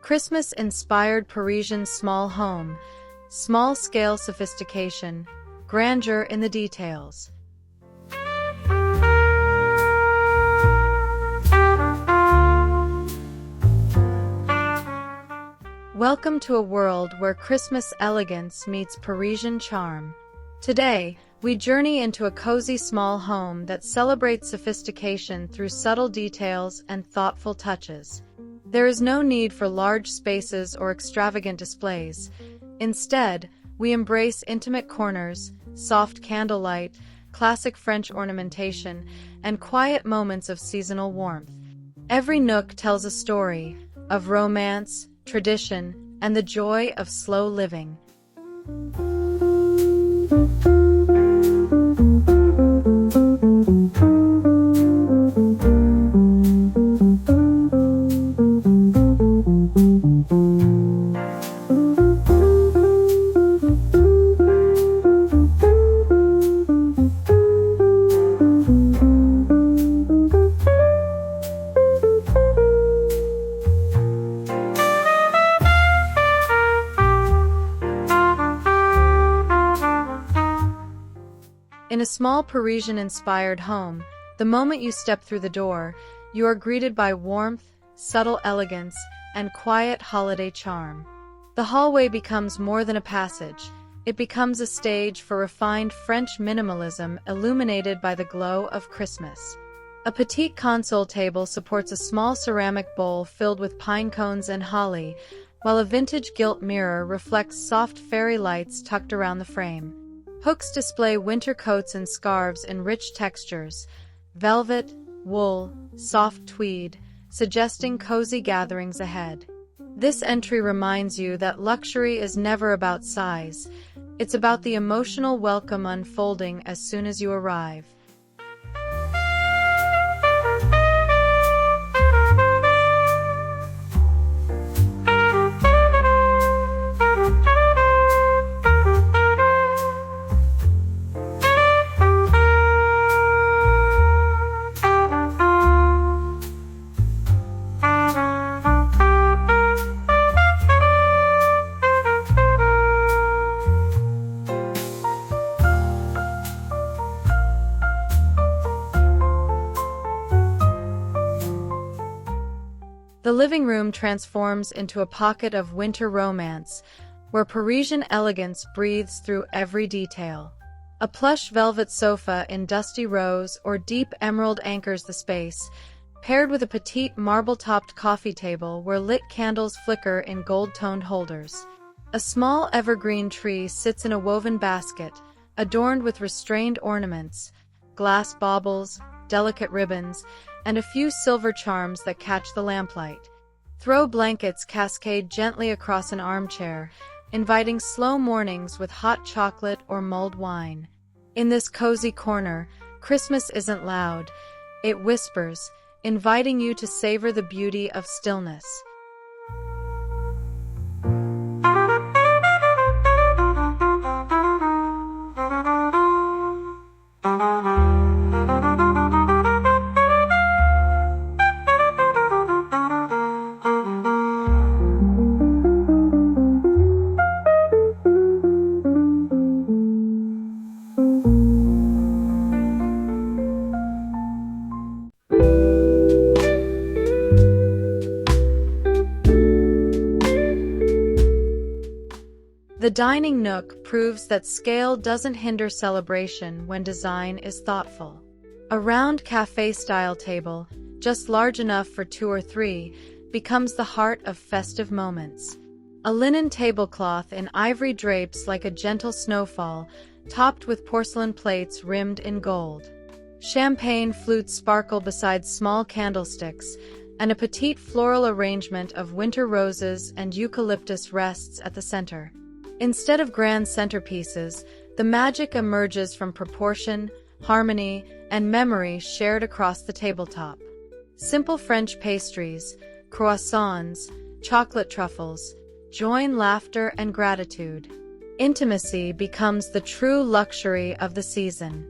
Christmas-inspired Parisian small home, small-scale sophistication, grandeur in the details. Welcome to a world where Christmas elegance meets Parisian charm. Today, we journey into a cozy small home that celebrates sophistication through subtle details and thoughtful touches. There is no need for large spaces or extravagant displays. Instead, we embrace intimate corners, soft candlelight, classic French ornamentation, and quiet moments of seasonal warmth. Every nook tells a story of romance, tradition, and the joy of slow living. In a small Parisian-inspired home, the moment you step through the door, you are greeted by warmth, subtle elegance, and quiet holiday charm. The hallway becomes more than a passage. It becomes a stage for refined French minimalism illuminated by the glow of Christmas. A petite console table supports a small ceramic bowl filled with pine cones and holly, while a vintage gilt mirror reflects soft fairy lights tucked around the frame. Hooks display winter coats and scarves in rich textures, velvet, wool, soft tweed, suggesting cozy gatherings ahead. This entry reminds you that luxury is never about size. It's about the emotional welcome unfolding as soon as you arrive. The living room transforms into a pocket of winter romance, where Parisian elegance breathes through every detail. A plush velvet sofa in dusty rose or deep emerald anchors the space, paired with a petite marble-topped coffee table where lit candles flicker in gold-toned holders. A small evergreen tree sits in a woven basket, adorned with restrained ornaments, glass baubles, delicate ribbons, and a few silver charms that catch the lamplight. Throw blankets cascade gently across an armchair, inviting slow mornings with hot chocolate or mulled wine. In this cozy corner, Christmas isn't loud. It whispers, inviting you to savor the beauty of stillness. The dining nook proves that scale doesn't hinder celebration when design is thoughtful. A round cafe-style table, just large enough for 2 or 3, becomes the heart of festive moments. A linen tablecloth in ivory drapes like a gentle snowfall, topped with porcelain plates rimmed in gold. Champagne flutes sparkle beside small candlesticks, and a petite floral arrangement of winter roses and eucalyptus rests at the center. Instead of grand centerpieces, the magic emerges from proportion, harmony, and memory shared across the tabletop. Simple French pastries, croissants, chocolate truffles, join laughter and gratitude. Intimacy becomes the true luxury of the season.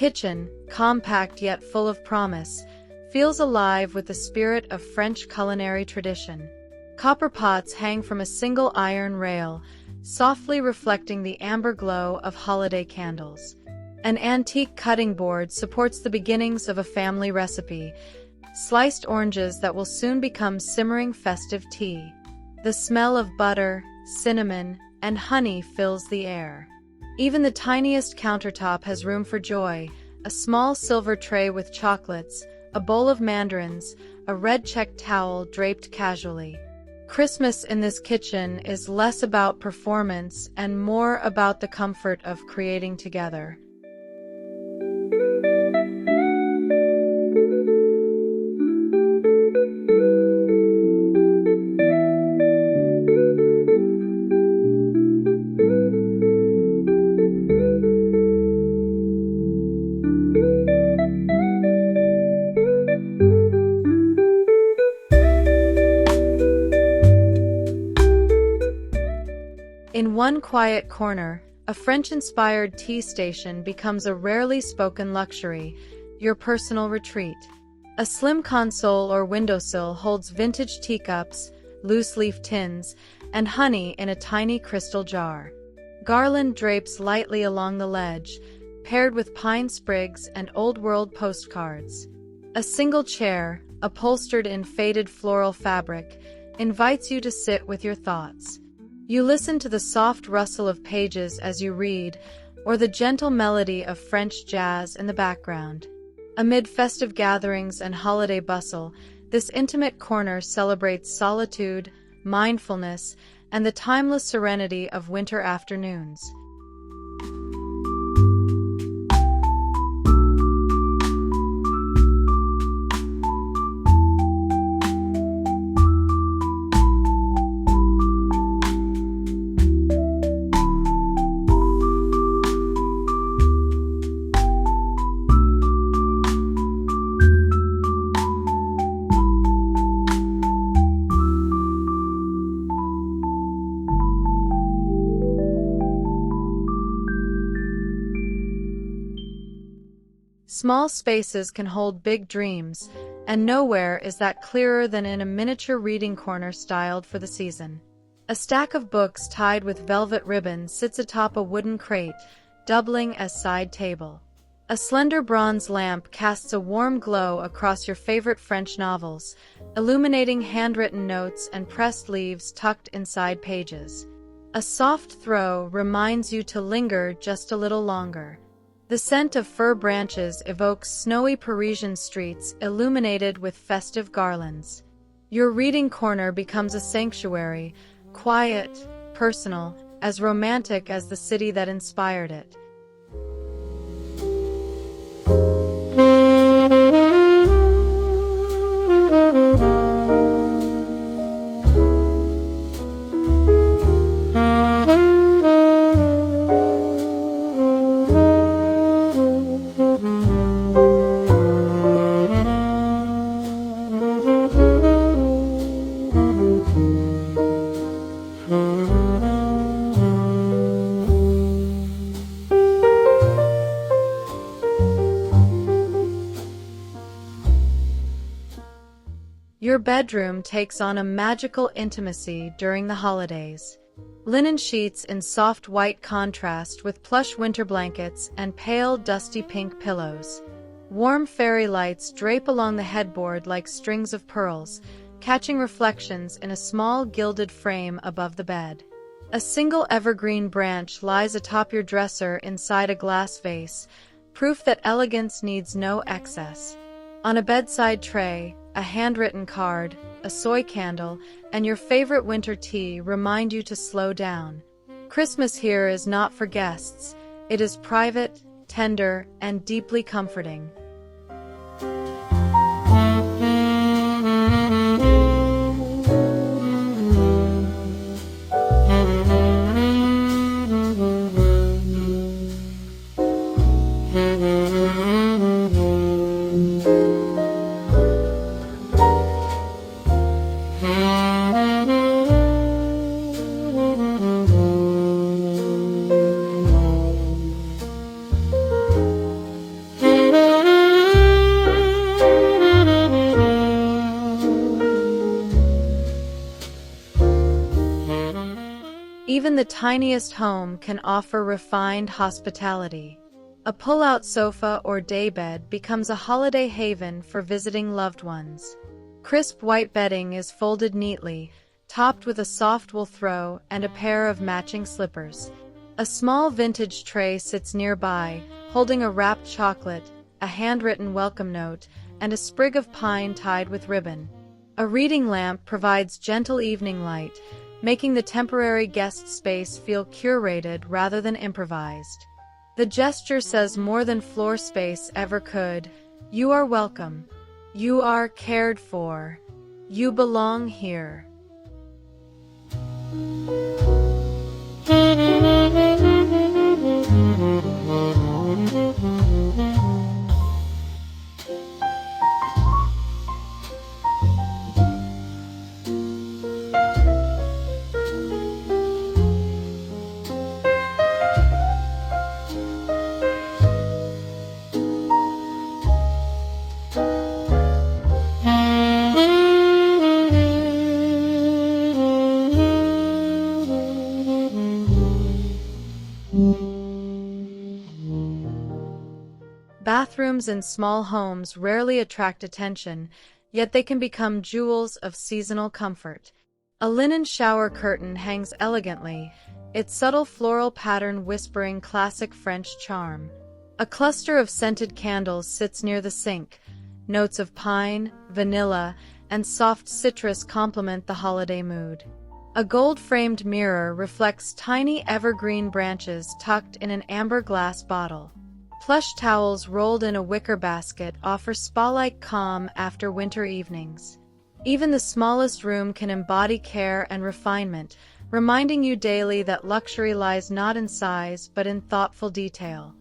kitchen, compact yet full of promise, feels alive with the spirit of French culinary tradition. Copper pots hang from a single iron rail, softly reflecting the amber glow of holiday candles. An antique cutting board supports the beginnings of a family recipe, sliced oranges that will soon become simmering festive tea. The smell of butter, cinnamon, and honey fills the air. Even the tiniest countertop has room for joy, a small silver tray with chocolates, a bowl of mandarins, a red checked towel draped casually. Christmas in this kitchen is less about performance and more about the comfort of creating together. In one quiet corner, a French-inspired tea station becomes a rarely spoken luxury, your personal retreat. A slim console or windowsill holds vintage teacups, loose-leaf tins, and honey in a tiny crystal jar. Garland drapes lightly along the ledge, paired with pine sprigs and old-world postcards. A single chair, upholstered in faded floral fabric, invites you to sit with your thoughts. You listen to the soft rustle of pages as you read, or the gentle melody of French jazz in the background. Amid festive gatherings and holiday bustle, this intimate corner celebrates solitude, mindfulness, and the timeless serenity of winter afternoons. Small spaces can hold big dreams, and nowhere is that clearer than in a miniature reading corner styled for the season. A stack of books tied with velvet ribbon sits atop a wooden crate, doubling as side table. A slender bronze lamp casts a warm glow across your favorite French novels, illuminating handwritten notes and pressed leaves tucked inside pages. A soft throw reminds you to linger just a little longer. The scent of fir branches evokes snowy Parisian streets illuminated with festive garlands. Your reading corner becomes a sanctuary, quiet, personal, as romantic as the city that inspired it. Your bedroom takes on a magical intimacy during the holidays. Linen sheets in soft white contrast with plush winter blankets and pale, dusty pink pillows. Warm fairy lights drape along the headboard like strings of pearls, catching reflections in a small gilded frame above the bed. A single evergreen branch lies atop your dresser inside a glass vase, proof that elegance needs no excess. On a bedside tray, a handwritten card, a soy candle, and your favorite winter tea remind you to slow down. Christmas here is not for guests. It is private, tender, and deeply comforting. Even the tiniest home can offer refined hospitality. A pull-out sofa or daybed becomes a holiday haven for visiting loved ones. Crisp white bedding is folded neatly, topped with a soft wool throw and a pair of matching slippers. A small vintage tray sits nearby, holding a wrapped chocolate, a handwritten welcome note, and a sprig of pine tied with ribbon. A reading lamp provides gentle evening light, making the temporary guest space feel curated rather than improvised. The gesture says more than floor space ever could. You are welcome. You are cared for. You belong here. Bathrooms in small homes rarely attract attention, yet they can become jewels of seasonal comfort. A linen shower curtain hangs elegantly, its subtle floral pattern whispering classic French charm. A cluster of scented candles sits near the sink. Notes of pine, vanilla, and soft citrus complement the holiday mood. A gold-framed mirror reflects tiny evergreen branches tucked in an amber glass bottle. Plush towels rolled in a wicker basket offer spa-like calm after winter evenings. Even the smallest room can embody care and refinement, reminding you daily that luxury lies not in size but in thoughtful detail.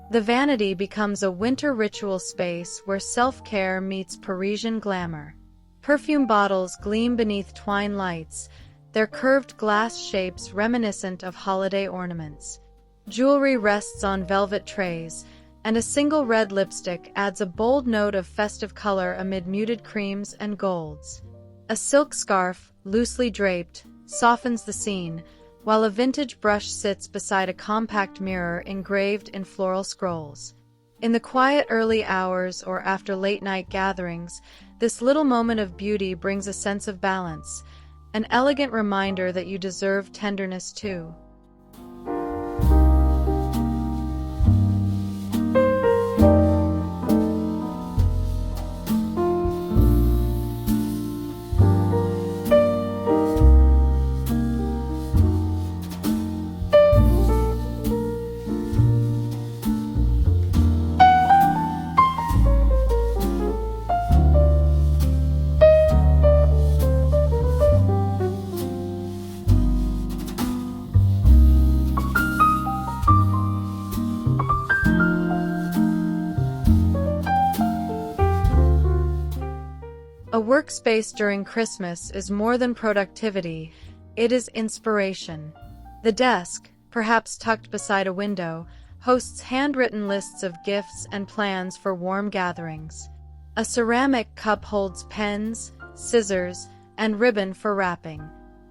The Vanity becomes a winter ritual space where self-care meets Parisian glamour. Perfume bottles gleam beneath twine lights, their curved glass shapes reminiscent of holiday ornaments. Jewelry rests on velvet trays, and a single red lipstick adds a bold note of festive color amid muted creams and golds. A silk scarf, loosely draped, softens the scene, while a vintage brush sits beside a compact mirror engraved in floral scrolls. In the quiet early hours or after late-night gatherings, this little moment of beauty brings a sense of balance, an elegant reminder that you deserve tenderness too. A workspace during Christmas is more than productivity, it is inspiration. The desk, perhaps tucked beside a window, hosts handwritten lists of gifts and plans for warm gatherings. A ceramic cup holds pens, scissors, and ribbon for wrapping.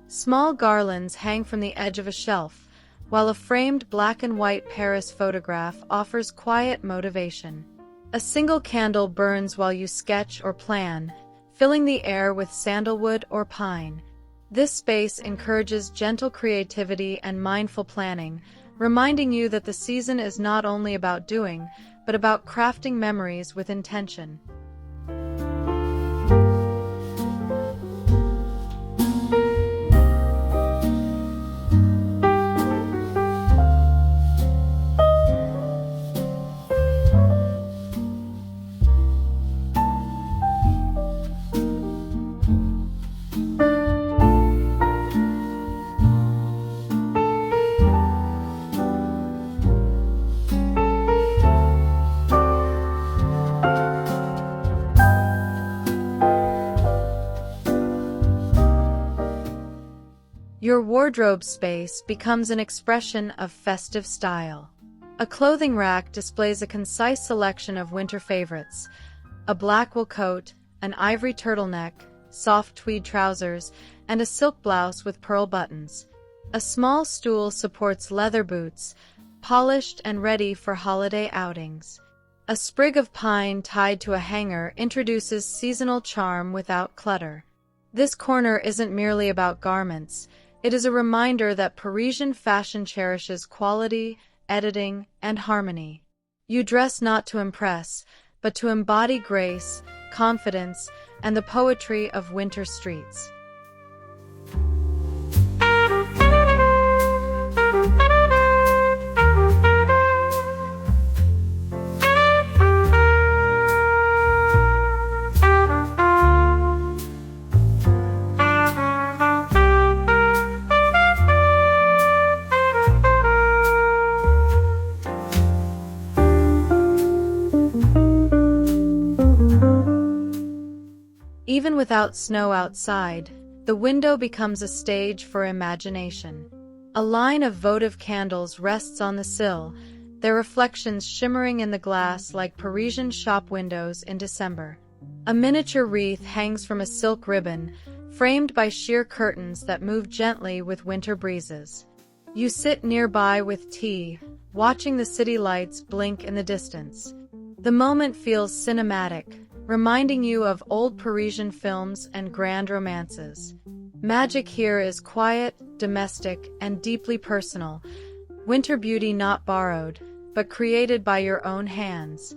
Small garlands hang from the edge of a shelf, while a framed black and white Paris photograph offers quiet motivation. A single candle burns while you sketch or plan, filling the air with sandalwood or pine. This space encourages gentle creativity and mindful planning, reminding you that the season is not only about doing, but about crafting memories with intention. Your wardrobe space becomes an expression of festive style. A clothing rack displays a concise selection of winter favorites: a black wool coat, an ivory turtleneck, soft tweed trousers, and a silk blouse with pearl buttons. A small stool supports leather boots, polished and ready for holiday outings. A sprig of pine tied to a hanger introduces seasonal charm without clutter. This corner isn't merely about garments. It is a reminder that Parisian fashion cherishes quality, editing, and harmony. You dress not to impress, but to embody grace, confidence, and the poetry of winter streets. Even without snow outside, the window becomes a stage for imagination. A line of votive candles rests on the sill, their reflections shimmering in the glass like Parisian shop windows in December. A miniature wreath hangs from a silk ribbon, framed by sheer curtains that move gently with winter breezes. You sit nearby with tea, watching the city lights blink in the distance. The moment feels cinematic, reminding you of old Parisian films and grand romances. Magic here is quiet, domestic, and deeply personal. Winter beauty not borrowed, but created by your own hands.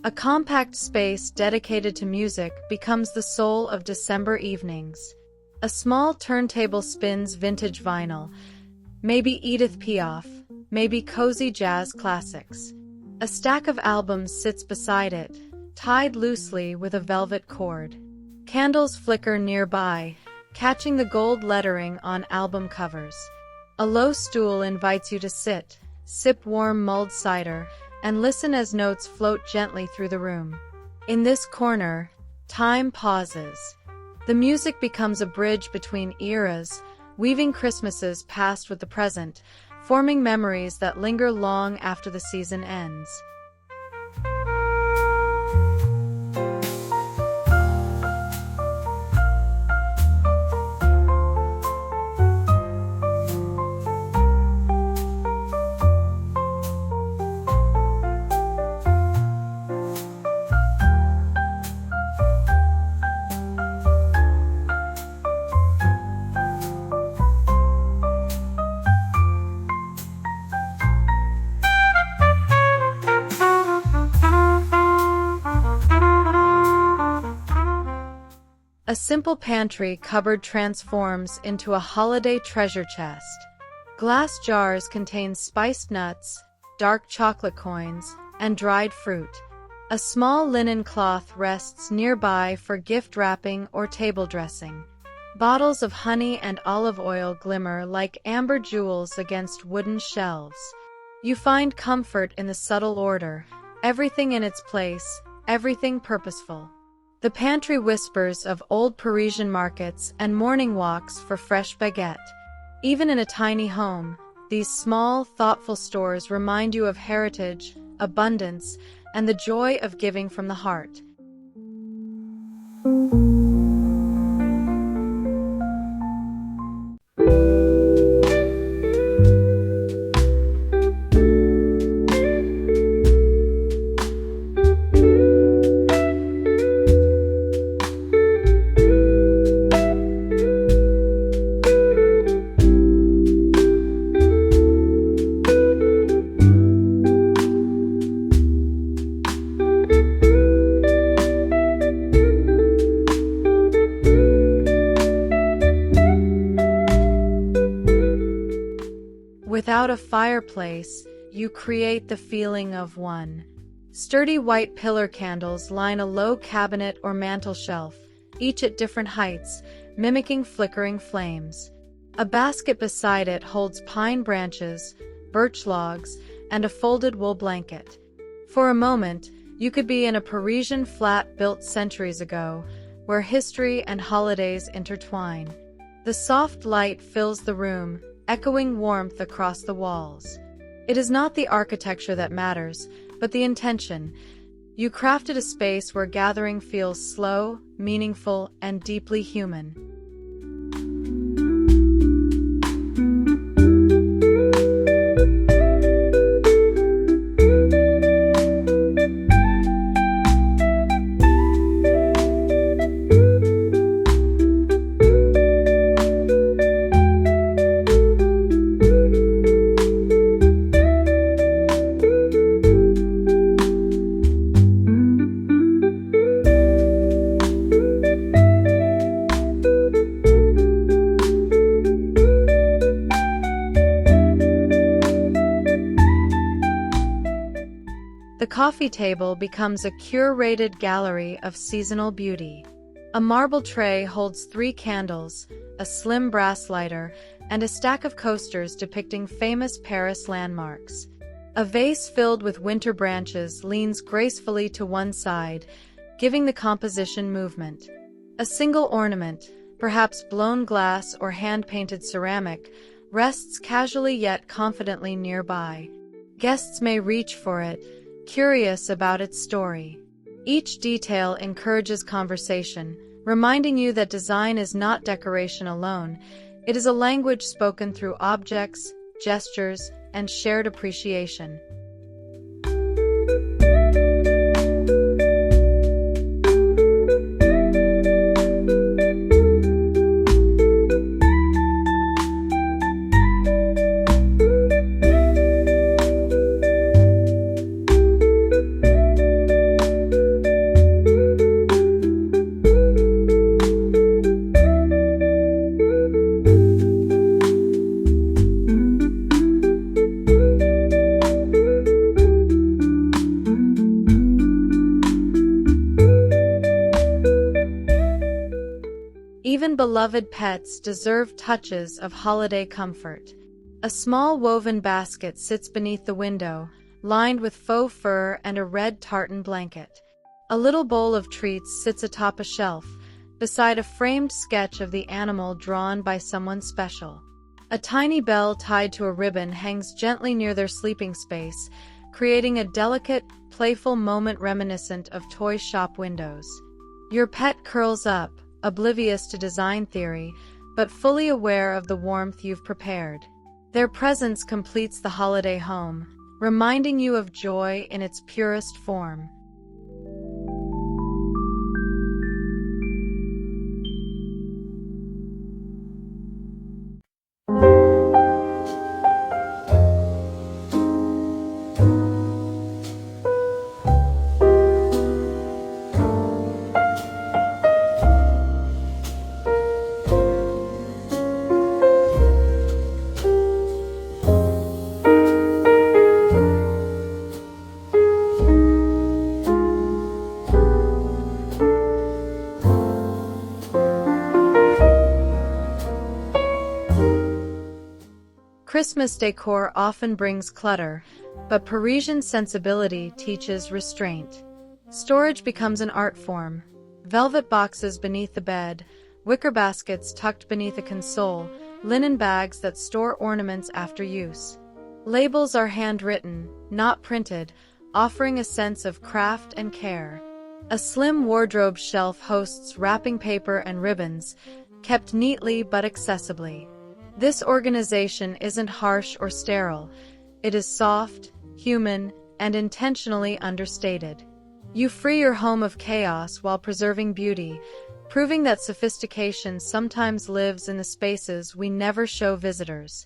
A compact space dedicated to music becomes the soul of December evenings. A small turntable spins vintage vinyl, maybe Edith Piaf, maybe cozy jazz classics. A stack of albums sits beside it, tied loosely with a velvet cord. Candles flicker nearby, catching the gold lettering on album covers. A low stool invites you to sit, sip warm mulled cider, and listen as notes float gently through the room. In this corner, time pauses. The music becomes a bridge between eras, weaving Christmases past with the present, forming memories that linger long after the season ends. A simple pantry cupboard transforms into a holiday treasure chest. Glass jars contain spiced nuts, dark chocolate coins, and dried fruit. A small linen cloth rests nearby for gift wrapping or table dressing. Bottles of honey and olive oil glimmer like amber jewels against wooden shelves. You find comfort in the subtle order, everything in its place, everything purposeful. The pantry whispers of old Parisian markets and morning walks for fresh baguette. Even in a tiny home, these small, thoughtful stores remind you of heritage, abundance, and the joy of giving from the heart. Without a fireplace, you create the feeling of one. Sturdy white pillar candles line a low cabinet or mantel shelf, each at different heights, mimicking flickering flames. A basket beside it holds pine branches, birch logs, and a folded wool blanket. For a moment, you could be in a Parisian flat built centuries ago, where history and holidays intertwine. The soft light fills the room, echoing warmth across the walls. It is not the architecture that matters, but the intention. You crafted a space where gathering feels slow, meaningful, and deeply human. The coffee table becomes a curated gallery of seasonal beauty. A marble tray holds 3 candles, a slim brass lighter, and a stack of coasters depicting famous Paris landmarks. A vase filled with winter branches leans gracefully to one side, giving the composition movement. A single ornament, perhaps blown glass or hand-painted ceramic, rests casually yet confidently nearby. Guests may reach for it, curious about its story. Each detail encourages conversation, reminding you that design is not decoration alone. It is a language spoken through objects, gestures, and shared appreciation. Even beloved pets deserve touches of holiday comfort. A small woven basket sits beneath the window, lined with faux fur and a red tartan blanket. A little bowl of treats sits atop a shelf, beside a framed sketch of the animal drawn by someone special. A tiny bell tied to a ribbon hangs gently near their sleeping space, creating a delicate, playful moment reminiscent of toy shop windows. Your pet curls up, oblivious to design theory, but fully aware of the warmth you've prepared. Their presence completes the holiday home, reminding you of joy in its purest form. Christmas decor often brings clutter, but Parisian sensibility teaches restraint. Storage becomes an art form. Velvet boxes beneath the bed, wicker baskets tucked beneath a console, linen bags that store ornaments after use. Labels are handwritten, not printed, offering a sense of craft and care. A slim wardrobe shelf hosts wrapping paper and ribbons, kept neatly but accessibly. This organization isn't harsh or sterile. It is soft, human, and intentionally understated. You free your home of chaos while preserving beauty, proving that sophistication sometimes lives in the spaces we never show visitors.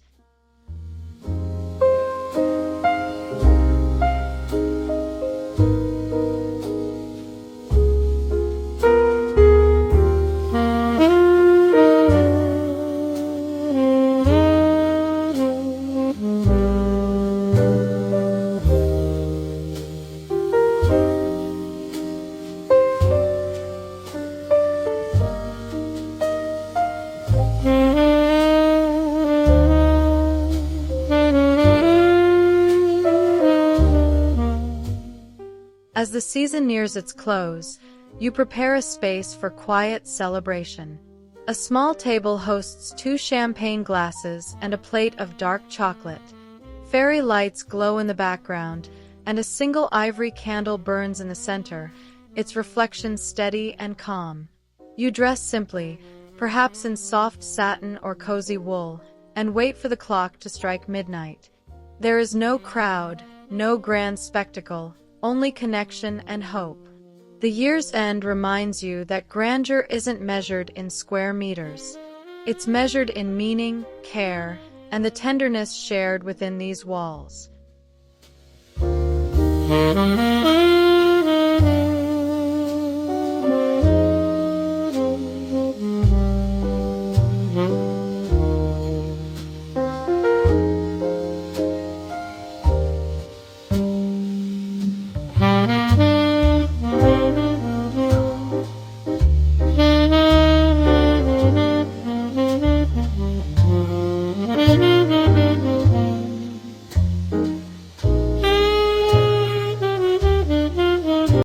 the season nears its close, you prepare a space for quiet celebration. A small table hosts 2 champagne glasses and a plate of dark chocolate. Fairy lights glow in the background, and a single ivory candle burns in the center, its reflection steady and calm. You dress simply, perhaps in soft satin or cozy wool, and wait for the clock to strike midnight. There is no crowd, no grand spectacle, only connection and hope. The year's end reminds you that grandeur isn't measured in square meters. It's measured in meaning, care, and the tenderness shared within these walls.